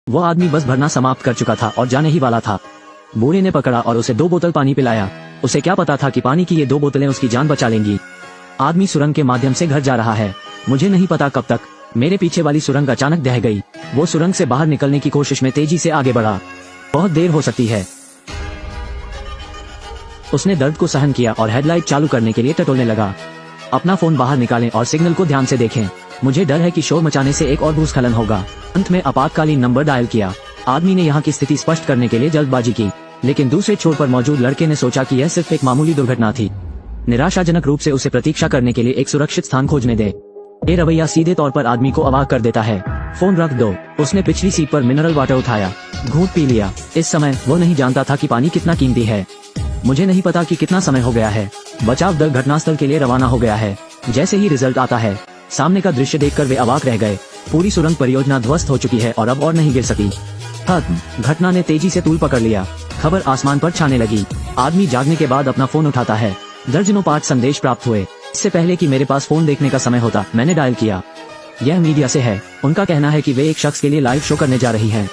वो आदमी बस भरना समाप्त कर चुका था और जाने ही वाला था। बूढ़े ने पकड़ा और उसे 2 बोतल पानी पिलाया। उसे क्या पता था कि पानी की ये 2 बोतलें उसकी जान बचा लेंगी। आदमी सुरंग के माध्यम से घर जा रहा है। मुझे नहीं पता कब तक मेरे पीछे वाली सुरंग अचानक ढह गई। वो सुरंग से बाहर निकलने की कोशिश में तेजी से आगे बढ़ा। बहुत देर हो सकती है। उसने दर्द को सहन किया और हेडलाइट चालू करने के लिए टटोलने लगा। अपना फोन बाहर निकालें और सिग्नल को ध्यान से देखें। मुझे डर है कि शोर मचाने से एक और भूस्खलन होगा। अंत में आपातकालीन नंबर डायल किया। आदमी ने यहाँ की स्थिति स्पष्ट करने के लिए जल्दबाजी की, लेकिन दूसरे छोर पर मौजूद लड़के ने सोचा कि यह सिर्फ एक मामूली दुर्घटना थी। निराशाजनक रूप से उसे प्रतीक्षा करने के लिए एक सुरक्षित स्थान खोजने दे। ये रवैया सीधे तौर पर आदमी को अवाक कर देता है। फोन रख दो। उसने पिछली सीट पर मिनरल वाटर उठाया, घूंट पी लिया। इस समय वो नहीं जानता था कि पानी कितना कीमती है। मुझे नहीं पता कि कितना समय हो गया है। बचाव दल घटनास्थल के लिए रवाना हो गया है। जैसे ही रिजल्ट आता है, सामने का दृश्य देखकर वे अवाक रह गए। पूरी सुरंग परियोजना ध्वस्त हो चुकी है और अब और नहीं गिर सकी। घटना ने तेजी से तूल पकड़ लिया। खबर आसमान पर छाने लगी। आदमी जागने के बाद अपना फोन उठाता है। दर्जनों 5 संदेश प्राप्त हुए। इससे पहले कि मेरे पास फोन देखने का समय होता, मैंने डायल किया। यह मीडिया से है। उनका कहना है कि वे एक शख्स के लिए लाइव शो करने जा रही हैं।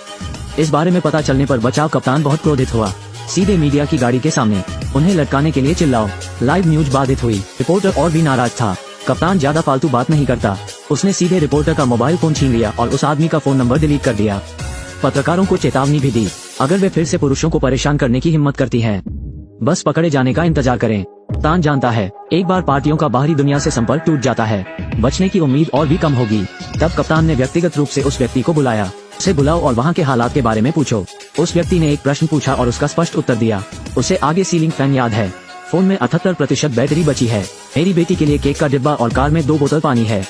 इस बारे में पता चलने पर बचाव कप्तान बहुत क्रोधित हुआ। सीधे मीडिया की गाड़ी के सामने उन्हें लटकाने के लिए चिल्लाओ। लाइव न्यूज बाधित हुई। रिपोर्टर और भी नाराज था। कप्तान ज्यादा फालतू बात नहीं करता। उसने सीधे रिपोर्टर का मोबाइल फोन छीन लिया और उस आदमी का फोन नंबर डिलीट कर दिया। पत्रकारों को चेतावनी भी दी, अगर वे फिर से पुरुषों को परेशान करने की हिम्मत करती हैं, बस पकड़े जाने का इंतजार करें। कप्तान जानता है, एक बार पार्टियों का बाहरी दुनिया से संपर्क टूट जाता है, बचने की उम्मीद और भी कम होगी। तब कप्तान ने व्यक्तिगत रूप से उस व्यक्ति को बुलाया। उसे बुलाओ और वहाँ के हालात के बारे में पूछो। उस व्यक्ति ने एक प्रश्न पूछा और उसका स्पष्ट उत्तर दिया। उसे आगे सीलिंग फैन याद है। फोन में 78% बैटरी बची है। मेरी बेटी के लिए केक का डिब्बा और कार में 2 बोतल पानी है।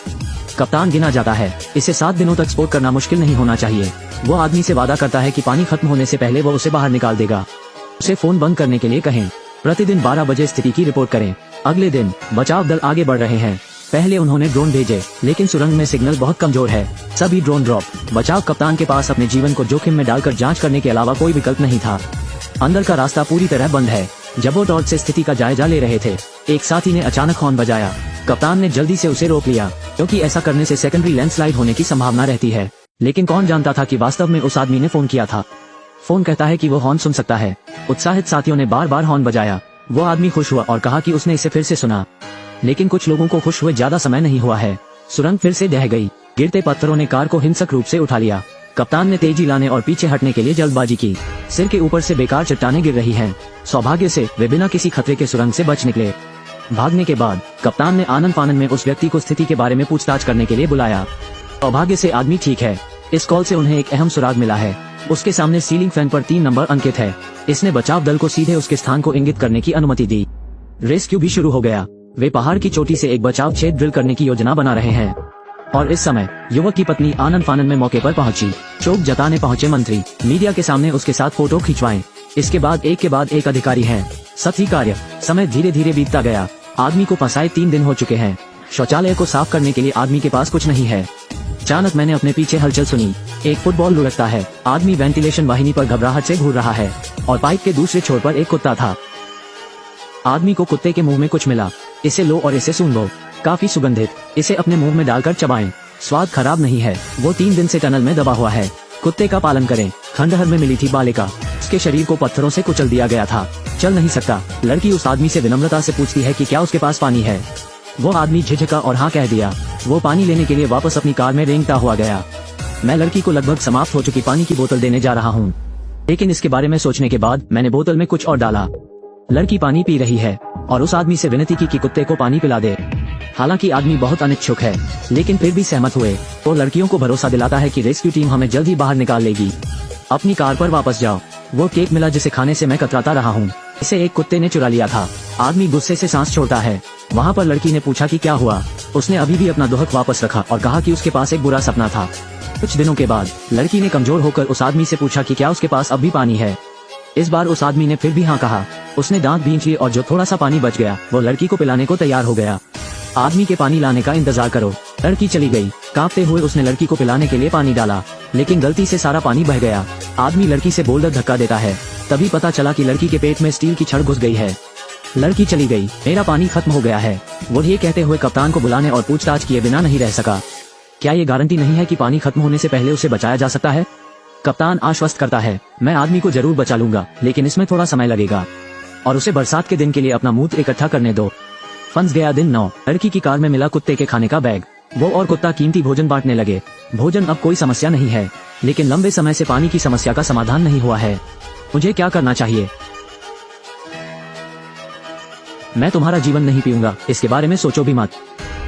कप्तान गिना जाता है। इसे 7 दिनों तक स्पोर्ट करना मुश्किल नहीं होना चाहिए। वो आदमी से वादा करता है कि पानी खत्म होने से पहले वो उसे बाहर निकाल देगा। उसे फोन बंद करने के लिए कहें। प्रतिदिन 12 बजे स्थिति की रिपोर्ट करें। अगले दिन बचाव दल आगे बढ़ रहे हैं। पहले उन्होंने ड्रोन भेजे, लेकिन सुरंग में सिग्नल बहुत कमजोर है। सभी ड्रोन ड्रॉप। बचाव कप्तान के पास अपने जीवन को जोखिम में डालकर जांच करने के अलावा कोई विकल्प नहीं था। अंदर का रास्ता पूरी तरह बंद है। जब वो टॉर्च से स्थिति का जायजा ले रहे थे, एक साथी ने अचानक हॉर्न बजाया। कप्तान ने जल्दी से उसे रोक लिया, क्योंकि ऐसा करने से सेकेंडरी लैंडस्लाइड होने की संभावना रहती है। लेकिन कौन जानता था कि वास्तव में उस आदमी ने फोन किया था। फोन कहता है कि वो हॉर्न सुन सकता है। उत्साहित साथियों ने बार बार हॉर्न बजाया। वो आदमी खुश हुआ और कहा कि उसने इसे फिर से सुना। लेकिन कुछ लोगों को खुश हुए ज्यादा समय नहीं हुआ है। सुरंग फिर से ढह गई। गिरते पत्थरों ने कार को हिंसक रूप से उठा लिया। कप्तान ने तेजी लाने और पीछे हटने के लिए जल्दबाजी की। सिर के ऊपर से बेकार चट्टानें गिर रही हैं। सौभाग्य से वे बिना किसी खतरे के सुरंग से बच निकले। भागने के बाद कप्तान ने आनंद फानन में उस व्यक्ति को स्थिति के बारे में पूछताछ करने के लिए बुलाया। सौभाग्य से आदमी ठीक है। इस कॉल से उन्हें एक अहम सुराग मिला है। उसके सामने सीलिंग फैन पर 3 नंबर अंकित है। इसने बचाव दल को सीधे उसके स्थान को इंगित करने की अनुमति दी। रेस्क्यू भी शुरू हो गया। वे पहाड़ की चोटी से एक बचाव छेद ड्रिल करने की योजना बना रहे हैं। और इस समय युवक की पत्नी आनंद फानन में मौके पर पहुंची। शोक जताने पहुंचे मंत्री। मीडिया के सामने उसके साथ फोटो खिंचवाएं। इसके बाद एक अधिकारी हैं। सही कार्य। समय धीरे धीरे बीतता गया। आदमी को फंसाए 3 दिन हो चुके हैं। शौचालय को साफ करने के लिए आदमी के पास कुछ नहीं है। अचानक मैंने अपने पीछे हलचल सुनी। एक फुटबॉल लुढ़कता है। आदमी वेंटिलेशन वाहिनी पर घबराहट से घूर रहा है और पाइप के दूसरे छोर पर एक कुत्ता था। आदमी को कुत्ते के मुंह में कुछ मिला। इसे लो और इसे सूंघ लो। काफी सुगंधित। इसे अपने मुंह में डालकर चबाएं। स्वाद खराब नहीं है। वो 3 दिन से टनल में दबा हुआ है। कुत्ते का पालन करें। खंडहर में मिली थी बालिका। उसके शरीर को पत्थरों से कुचल दिया गया था। चल नहीं सकता। लड़की उस आदमी से विनम्रता से पूछती है कि क्या उसके पास पानी है। वो आदमी झिझका और हाँ कह दिया। वो पानी लेने के लिए वापस अपनी कार में रेंगता हुआ गया। मैं लड़की को लगभग समाप्त हो चुकी पानी की बोतल देने जा रहा हूँ, लेकिन इसके बारे में सोचने के बाद मैंने बोतल में कुछ और डाला। लड़की पानी पी रही है और उस आदमी से विनती की कि कुत्ते को पानी पिला दे। हालांकि आदमी बहुत अनिच्छुक है, लेकिन फिर भी सहमत हुए। वो लड़कियों को भरोसा दिलाता है कि रेस्क्यू टीम हमें जल्द ही बाहर निकाल लेगी। अपनी कार पर वापस जाओ। वो केक मिला जिसे खाने से मैं कतराता रहा हूँ। इसे एक कुत्ते ने चुरा लिया था। आदमी गुस्से से सांस छोड़ता है। वहाँ पर लड़की ने पूछा कि क्या हुआ। उसने अभी भी अपना दुहक वापस रखा और कहा कि उसके पास एक बुरा सपना था। कुछ दिनों के बाद लड़की ने कमजोर होकर उस आदमी से पूछा कि क्या उसके पास अब भी पानी है। इस बार उस आदमी ने फिर भी हाँ कहा। उसने दांत भींच लिए और जो थोड़ा सा पानी बच गया वो लड़की को पिलाने को तैयार हो गया। आदमी के पानी लाने का इंतजार करो। लड़की चली गई। कांपते हुए उसने लड़की को पिलाने के लिए पानी डाला, लेकिन गलती से सारा पानी बह गया। आदमी लड़की से बोलकर धक्का देता है। तभी पता चला कि लड़की के पेट में स्टील की छड़ घुस गई है। लड़की चली गई। मेरा पानी खत्म हो गया है। वो ये कहते हुए कप्तान को बुलाने और पूछताछ किए बिना नहीं रह सका। क्या ये गारंटी नहीं है कि पानी खत्म होने से पहले उसे बचाया जा सकता है? कप्तान आश्वस्त करता है, मैं आदमी को जरूर बचा लूंगा, लेकिन इसमें थोड़ा समय लगेगा और उसे बरसात के दिन के लिए अपना मूत्र इकट्ठा करने दो। फंस गया दिन 9। लड़की की कार में मिला कुत्ते के खाने का बैग। वो और कुत्ता कीमती भोजन बांटने लगे। भोजन अब कोई समस्या नहीं है, लेकिन लंबे समय से पानी की समस्या का समाधान नहीं हुआ है। मुझे क्या करना चाहिए? मैं तुम्हारा जीवन नहीं पीऊंगा, इसके बारे में सोचो भी मत।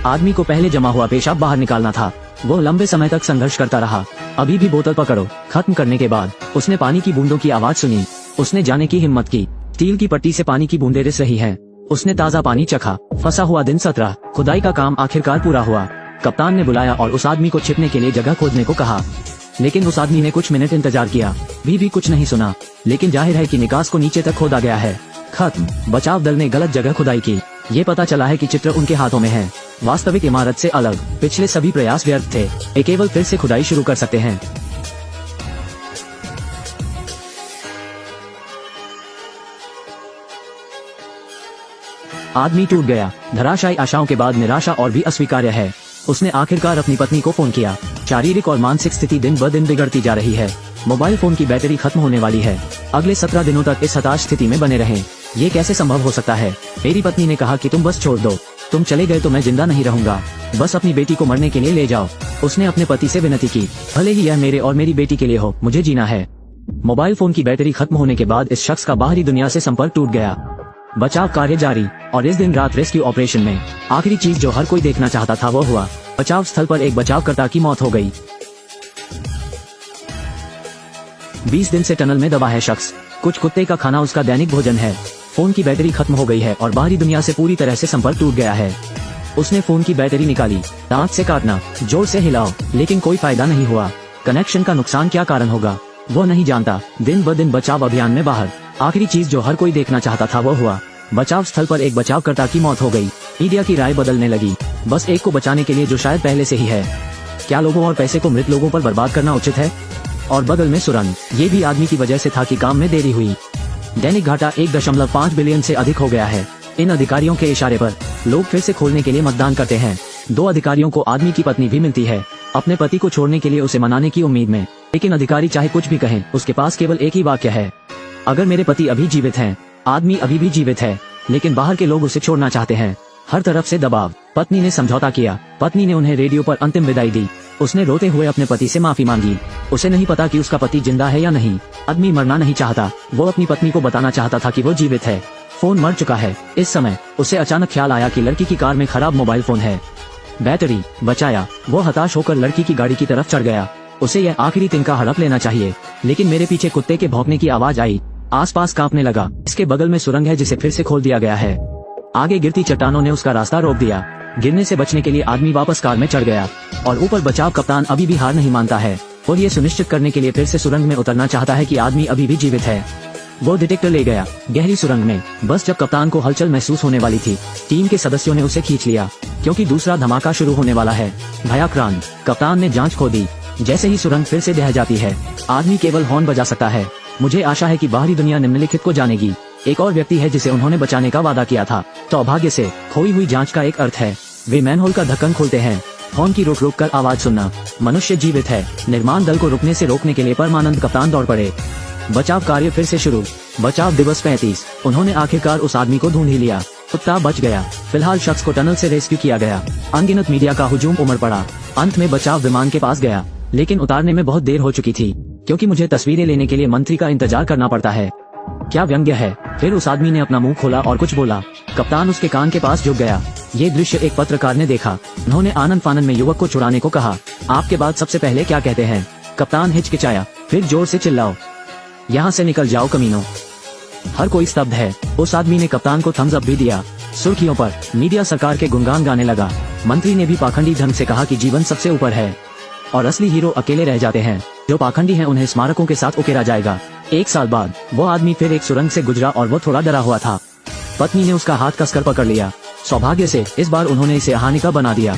आदमी को पहले जमा हुआ पेशाब बाहर निकालना था। वो लंबे समय तक संघर्ष करता रहा। अभी भी बोतल पकड़ो। खत्म करने के बाद उसने पानी की बूंदों की आवाज सुनी। उसने जाने की हिम्मत की। स्टील की पट्टी से पानी की बूंदें रिस रही हैं। उसने ताज़ा पानी चखा। फंसा हुआ दिन 17। खुदाई का काम आखिरकार पूरा हुआ। कप्तान ने बुलाया और उस आदमी को छिपने के लिए जगह खोजने को कहा, लेकिन उस आदमी ने कुछ मिनट इंतजार किया, भी कुछ नहीं सुना। लेकिन जाहिर है कि निकास को नीचे तक खोदा गया है। खत्म। बचाव दल ने गलत जगह खुदाई की। ये पता चला है कि चित्र उनके हाथों में है। वास्तविक इमारत से अलग। पिछले सभी प्रयास व्यर्थ थे। ये केवल फिर से खुदाई शुरू कर सकते हैं। आदमी टूट गया। धराशायी आशाओं के बाद निराशा और भी अस्वीकार्य है। उसने आखिरकार अपनी पत्नी को फोन किया। शारीरिक और मानसिक स्थिति दिन ब दिन बिगड़ती जा रही है। मोबाइल फोन की बैटरी खत्म होने वाली है। अगले 17 दिनों तक इस हताश स्थिति में बने रहें। ये कैसे संभव हो सकता है? मेरी पत्नी ने कहा कि तुम बस छोड़ दो। तुम चले गए तो मैं जिंदा नहीं रहूंगा। बस अपनी बेटी को मरने के लिए ले जाओ। उसने अपने पति से विनती की, भले ही यह मेरे और मेरी बेटी के लिए हो, मुझे जीना है। मोबाइल फोन की बैटरी खत्म होने के बाद इस शख्स का बाहरी दुनिया से संपर्क टूट गया। बचाव कार्य जारी और इस दिन रात रेस्क्यू ऑपरेशन में आखिरी चीज जो हर कोई देखना चाहता था वो हुआ। बचाव स्थल पर एक बचावकर्ता की मौत हो गई। 20 दिन से टनल में दबा है शख्स। कुछ कुत्ते का खाना उसका दैनिक भोजन है। फोन की बैटरी खत्म हो गई है और बाहरी दुनिया से पूरी तरह से संपर्क टूट गया है। उसने फोन की बैटरी निकाली। दांत से काटना, जोर से हिलाओ, लेकिन कोई फायदा नहीं हुआ। कनेक्शन का नुकसान क्या कारण होगा वो नहीं जानता। दिन ब दिन बचाव अभियान में बाहर। आखिरी चीज जो हर कोई देखना चाहता था वो हुआ। बचाव स्थल पर एक बचावकर्ता की मौत हो गई। मीडिया की राय बदलने लगी, बस एक को बचाने के लिए जो शायद पहले से ही है। क्या लोगों और पैसे को मृत लोगों पर बर्बाद करना उचित है? और बगल में सुरंग, ये भी आदमी की वजह से था कि काम में देरी हुई। दैनिक घाटा 1.5 बिलियन से अधिक हो गया है। इन अधिकारियों के इशारे पर लोग फिर से खोलने के लिए मतदान करते हैं। 2 अधिकारियों को आदमी की पत्नी भी मिलती है, अपने पति को छोड़ने के लिए उसे मनाने की उम्मीद में। लेकिन अधिकारी चाहे कुछ भी कहें, उसके पास केवल एक ही वाक्य है, अगर मेरे पति अभी जीवित हैं। आदमी अभी भी जीवित है, लेकिन बाहर के लोग उसे छोड़ना चाहते हैं। हर तरफ से दबाव। पत्नी ने समझौता किया। पत्नी ने उन्हें रेडियो पर अंतिम विदाई दी। उसने रोते हुए अपने पति से माफी मांगी। उसे नहीं पता कि उसका पति जिंदा है या नहीं। आदमी मरना नहीं चाहता, वो अपनी पत्नी को बताना चाहता था कि वो जीवित है। फोन मर चुका है। इस समय उसे अचानक ख्याल आया कि लड़की की कार में खराब मोबाइल फोन है। बैटरी बचाया। वो हताश होकर लड़की की गाड़ी की तरफ चढ़ गया। उसे यह आखिरी तिनका हड़प लेना चाहिए, लेकिन मेरे पीछे कुत्ते के भौंकने की आवाज आई। आसपास कांपने लगा। इसके बगल में सुरंग है जिसे फिर से खोल दिया गया है। आगे गिरती चट्टानों ने उसका रास्ता रोक दिया। गिरने से बचने के लिए आदमी वापस कार में चढ़ गया और ऊपर बचाव कप्तान अभी भी हार नहीं मानता है और ये सुनिश्चित करने के लिए फिर से सुरंग में उतरना चाहता है कि आदमी अभी भी जीवित है। वो डिटेक्टर ले गया गहरी सुरंग में। बस जब कप्तान को हलचल महसूस होने वाली थी, टीम के सदस्यों ने उसे खींच लिया, क्योंकि दूसरा धमाका शुरू होने वाला है। भयाक्रांत। कप्तान ने जांच खो दी। जैसे ही सुरंग फिर से ढह जाती है, आदमी केवल हॉर्न बजा सकता है। मुझे आशा है कि बाहरी दुनिया निम्नलिखित को जानेगी। एक और व्यक्ति है जिसे उन्होंने बचाने का वादा किया था। सौभाग्य से खोई हुई जांच का एक अर्थ है। वे मैनहोल का ढक्कन खोलते हैं। हॉर्न की रुक रुक कर आवाज सुनना। मनुष्य जीवित है। निर्माण दल को रुकने से रोकने के लिए परमानंद कप्तान दौड़ पड़े। बचाव कार्य फिर से शुरू। बचाव दिवस 35। उन्होंने आखिरकार उस आदमी को ढूंढ ही लिया। कुत्ता बच गया। फिलहाल शख्स को टनल से रेस्क्यू किया गया। अनगिनत मीडिया का हुजूम उमड़ पड़ा। अंत में बचाव विमान के पास गया, लेकिन उतारने में बहुत देर हो चुकी थी, क्योंकि मुझे तस्वीरें लेने के लिए मंत्री का इंतजार करना पड़ता है। क्या व्यंग्य है। फिर उस आदमी ने अपना मुंह खोला और कुछ बोला। कप्तान उसके कान के पास झुक गया। ये दृश्य एक पत्रकार ने देखा। उन्होंने आनंद फानन में युवक को छुड़ाने को कहा। आपके बाद सबसे पहले क्या कहते हैं? कप्तान हिचकिचाया। फिर जोर से चिल्लाओ, यहाँ से निकल जाओ कमीनों। हर कोई स्तब्ध है। उस आदमी ने कप्तान को थम्स अप भी दिया। सुर्खियों पर मीडिया सरकार के गुणगान गाने लगा। मंत्री ने भी पाखंडी ढंग से कहा कि जीवन सबसे ऊपर है और असली हीरो अकेले रह जाते हैं। जो पाखंडी हैं उन्हें स्मारकों के साथ उकेरा जाएगा। 1 साल बाद वो आदमी फिर एक सुरंग से गुजरा और वो थोड़ा डरा हुआ था। पत्नी ने उसका हाथ कसकर पकड़ लिया। सौभाग्य से इस बार उन्होंने इसे हानि का बना दिया।